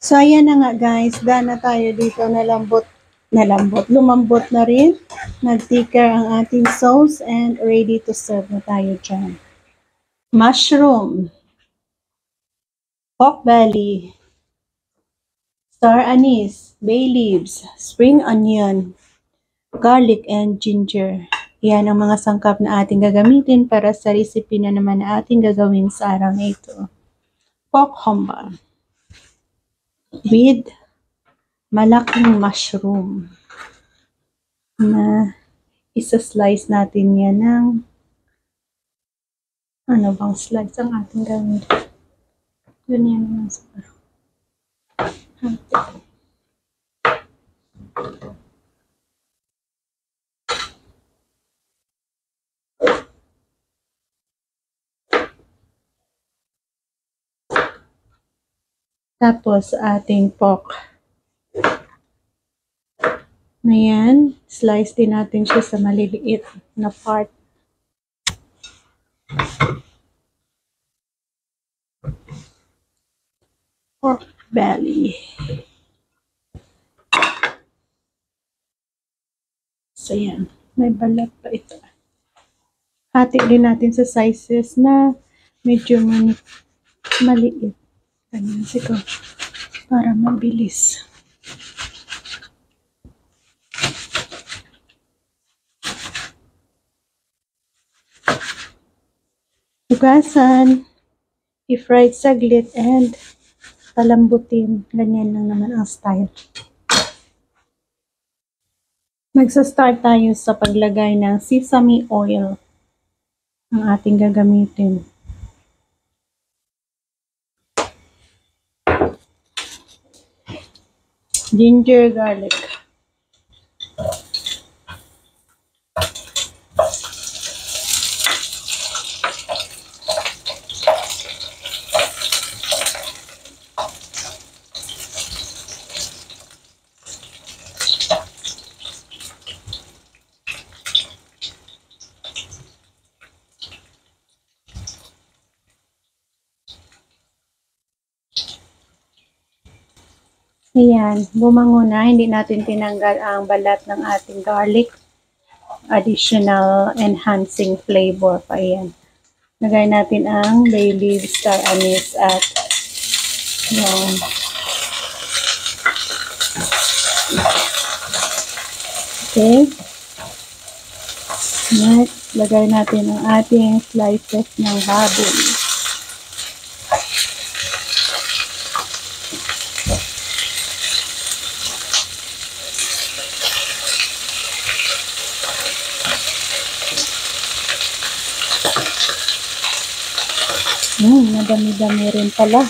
So, ayan na nga guys, done na tayo dito, lumambot na rin. Nag-thicker ang ating sauce and ready to serve na tayo dyan. Mushroom, pork belly, star anise, bay leaves, spring onion, garlic, and ginger. Yan ang mga sangkap na ating gagamitin para sa recipe na naman na ating gagawin sa araw na ito. Pork homba with malaking mushroom na isa-slice natin yan ng ano bang slice ang ating gamit. Ganyan naman siguro. Tapos ating pork. Ayan, slice din natin siya sa maliliit na part. Pork belly. So, yan. May balat pa ito. Hati din natin sa sizes na medyo maliit. Ganyan siguro. Para mabilis. Hugasan, i-fry saglit, and palambutin. Ganyan lang naman ang style. Magsa-start tayo sa paglagay ng sesame oil ang ating gagamitin. Ginger, garlic. Ayan, bumango na. Hindi natin tinanggal ang balat ng ating garlic. Additional enhancing flavor pa yan. Lagay natin ang bay leaves, star anise, at yung okay. Next, lagay natin ang ating slices ng baboy. Madami-dami rin pala.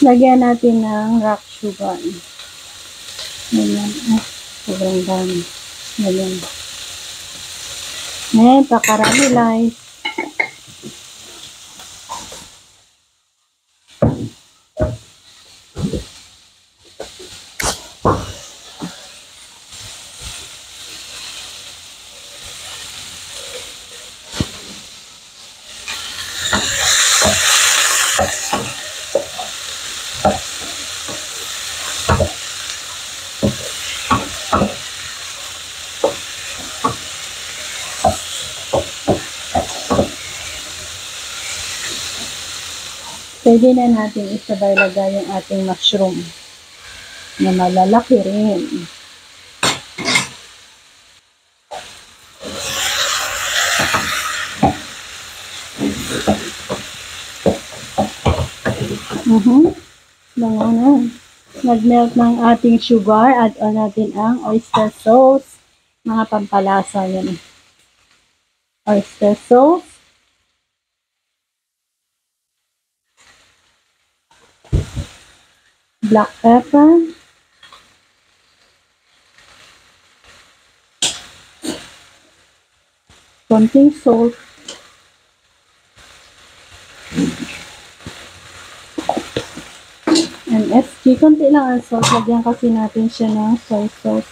Lagyan natin ng rock sugar. Ganyan. Sobrang dami. Ganyan. Pa-caramelize. Pwede na natin isabay lagay yung ating mushroom na malalaki rin. Bango na. Nag-melt ng ating sugar. Add on natin ang oyster sauce. Mga pampalasa yan. Oyster sauce. Black pepper. Konting salt. MSG. Konti lang ang salt. Lagyan kasi natin siya ng soy sauce.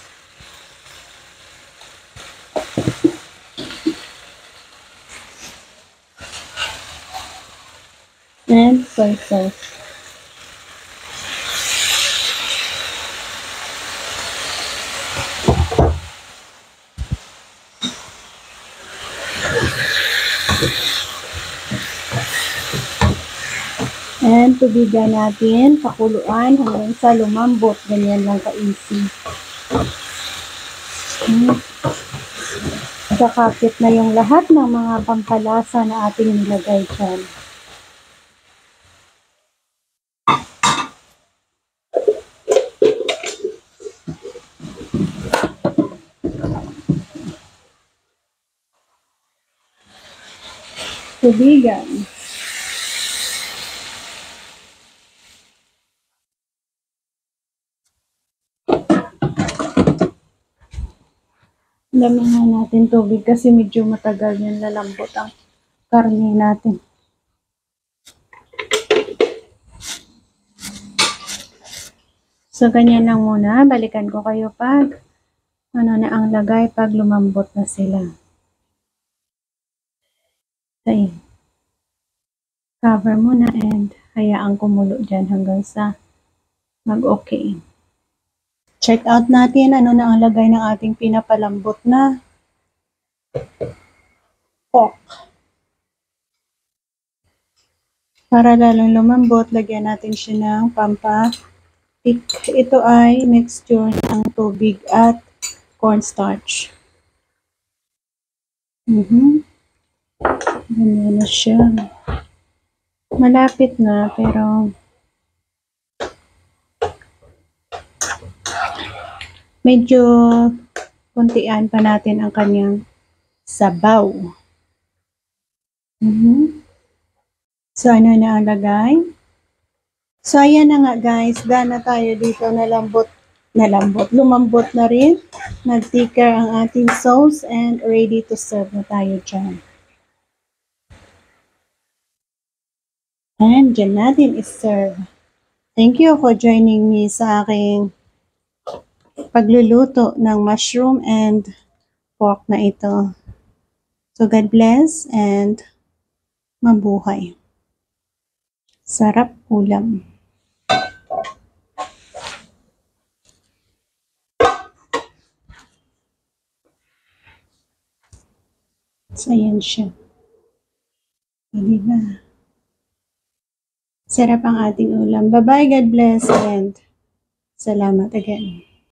And soy sauce. And tubigan natin, pakuluan hanggang sa lumambot. Ganyan lang ka-easy. Kakapit na yung lahat ng mga pampalasa na ating nilagay dyan. Tubigan. Damihan natin tubig kasi medyo matagal yan lalambot ang karne natin. So, ganyan lang muna. Balikan ko kayo pag ano na ang lagay pag lumambot na sila. Okay. Cover muna and hayaan kumulo dyan hanggang sa mag-okay. Check out natin ano na ang lagay ng ating pinapalambot na pork. Para lalong lumambot, lagyan natin siya ng pampatik. Ito ay mixture ng tubig at cornstarch. Ganyan na siya. Malapit na pero medyo kuntian pa natin ang kanyang sabaw. So, ano na ang lagay? So, ayan na nga guys. Done na tayo dito. Lumambot na rin. Nag-thicker ang ating sauce and ready to serve na tayo dyan. And dyan natin is-serve. Thank you for joining me sa aking pagluluto ng mushroom and pork na ito. So, God bless and mabuhay. Sarap ulam. So, ayan siya. Diba? Sarap ang ating ulam. Bye-bye, God bless, and salamat again.